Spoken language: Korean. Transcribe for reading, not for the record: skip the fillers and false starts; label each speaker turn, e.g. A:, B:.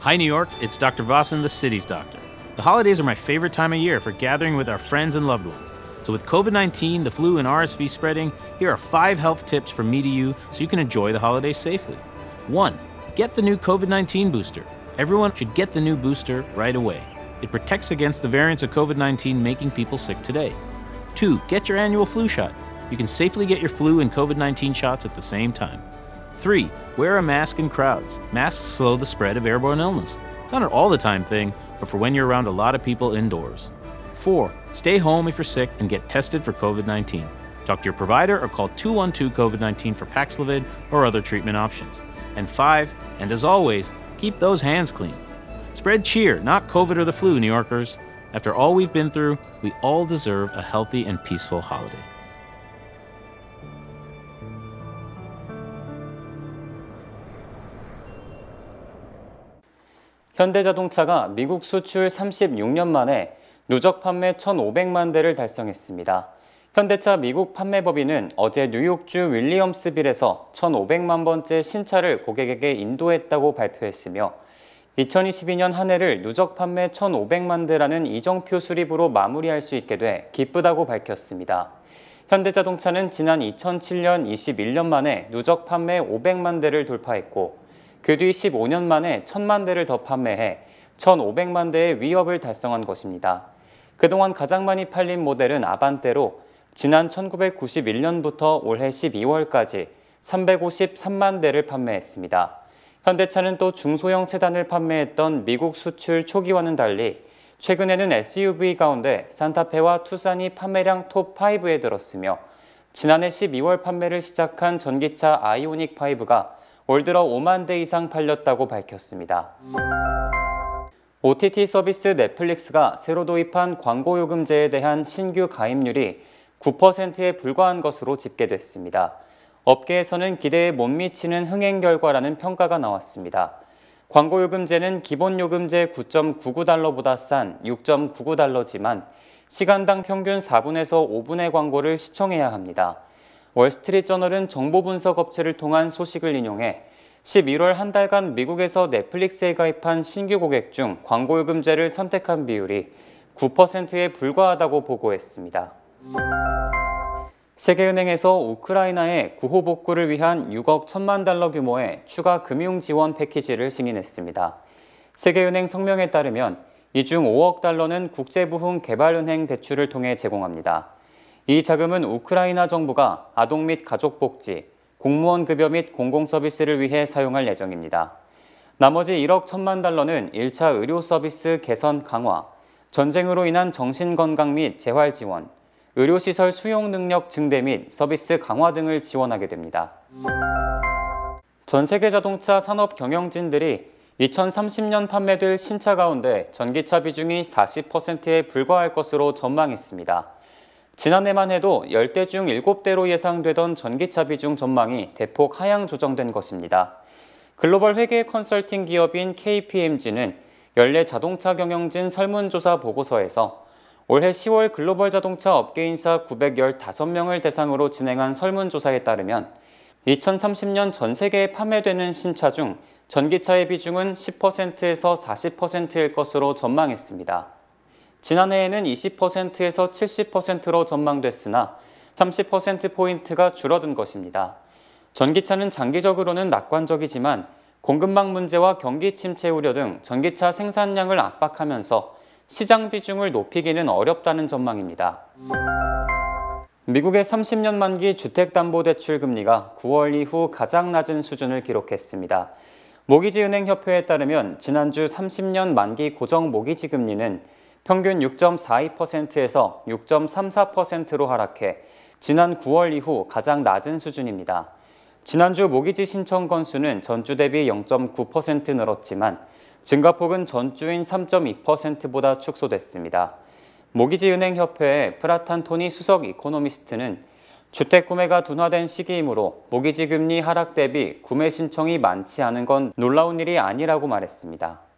A: Hi, New York. It's Dr. Vasan, the city's doctor. The holidays are my favorite time of year for gathering with our friends and loved ones. So with COVID-19, the flu, and RSV spreading, here are 5 health tips from me to you so you can enjoy the holidays safely. 1. Get the new COVID-19 booster. Everyone should get the new booster right away. It protects against the variants of COVID-19 making people sick today. 2. Get your annual flu shot. You can safely get your flu and COVID-19 shots at the same time. 3. Wear a mask in crowds. Masks slow the spread of airborne illness. It's not an all-the-time thing, but for when you're around a lot of people indoors. 4. Stay home if you're sick and get tested for COVID-19. Talk to your provider or call 212-COVID-19 for Paxlovid or other treatment options. And 5, and as always, keep those hands clean. Spread cheer, not COVID or the flu, New Yorkers. After all we've been through, we all deserve a healthy and peaceful holiday.
B: 현대자동차가 미국 수출 36년 만에 누적 판매 1,500만 대를 달성했습니다. 현대차 미국 판매법인은 어제 뉴욕주 윌리엄스빌에서 1,500만 번째 신차를 고객에게 인도했다고 발표했으며 2022년 한 해를 누적 판매 1,500만 대라는 이정표 수립으로 마무리할 수 있게 돼 기쁘다고 밝혔습니다. 현대자동차는 지난 2007년 21년 만에 누적 판매 500만 대를 돌파했고 그 뒤 15년 만에 1,000만 대를 더 판매해 1,500만 대의 위협을 달성한 것입니다. 그동안 가장 많이 팔린 모델은 아반떼로 지난 1991년부터 올해 12월까지 353만 대를 판매했습니다. 현대차는 또 중소형 세단을 판매했던 미국 수출 초기와는 달리 최근에는 SUV 가운데 산타페와 투싼이 판매량 톱5에 들었으며 지난해 12월 판매를 시작한 전기차 아이오닉 5가 올 들어 5만 대 이상 팔렸다고 밝혔습니다. OTT 서비스 넷플릭스가 새로 도입한 광고요금제에 대한 신규 가입률이 9%에 불과한 것으로 집계됐습니다. 업계에서는 기대에 못 미치는 흥행 결과라는 평가가 나왔습니다. 광고요금제는 기본요금제 9.99달러보다 싼 6.99달러지만 시간당 평균 4분에서 5분의 광고를 시청해야 합니다. 월스트리트저널은 정보 분석 업체를 통한 소식을 인용해 11월 한 달간 미국에서 넷플릭스에 가입한 신규 고객 중 광고요금제를 선택한 비율이 9%에 불과하다고 보고했습니다. 세계은행에서 우크라이나의 구호 복구를 위한 6억 1천만 달러 규모의 추가 금융 지원 패키지를 승인했습니다. 세계은행 성명에 따르면 이 중 5억 달러는 국제부흥 개발은행 대출을 통해 제공합니다. 이 자금은 우크라이나 정부가 아동 및 가족복지, 공무원 급여 및 공공서비스를 위해 사용할 예정입니다. 나머지 1억 1천만 달러는 1차 의료 서비스 개선 강화, 전쟁으로 인한 정신건강 및 재활 지원, 의료시설 수용 능력 증대 및 서비스 강화 등을 지원하게 됩니다. 전 세계 자동차 산업 경영진들이 2030년 판매될 신차 가운데 전기차 비중이 40%에 불과할 것으로 전망했습니다. 지난해만 해도 10대 중 7대로 예상되던 전기차 비중 전망이 대폭 하향 조정된 것입니다. 글로벌 회계 컨설팅 기업인 KPMG는 연례 자동차 경영진 설문조사 보고서에서 올해 10월 글로벌 자동차 업계 인사 915명을 대상으로 진행한 설문조사에 따르면 2030년 전 세계에 판매되는 신차 중 전기차의 비중은 10%에서 40%일 것으로 전망했습니다. 지난해에는 20%에서 70%로 전망됐으나 30%포인트가 줄어든 것입니다. 전기차는 장기적으로는 낙관적이지만 공급망 문제와 경기 침체 우려 등 전기차 생산량을 압박하면서 시장 비중을 높이기는 어렵다는 전망입니다. 미국의 30년 만기 주택담보대출 금리가 9월 이후 가장 낮은 수준을 기록했습니다. 모기지은행협회에 따르면 지난주 30년 만기 고정 모기지 금리는 평균 6.42%에서 6.34%로 하락해 지난 9월 이후 가장 낮은 수준입니다. 지난주 모기지 신청 건수는 전주 대비 0.9% 늘었지만 증가폭은 전주인 3.2%보다 축소됐습니다. 모기지은행협회의 프라탄토니 수석 이코노미스트는 주택 구매가 둔화된 시기이므로 모기지 금리 하락 대비 구매 신청이 많지 않은 건 놀라운 일이 아니라고 말했습니다.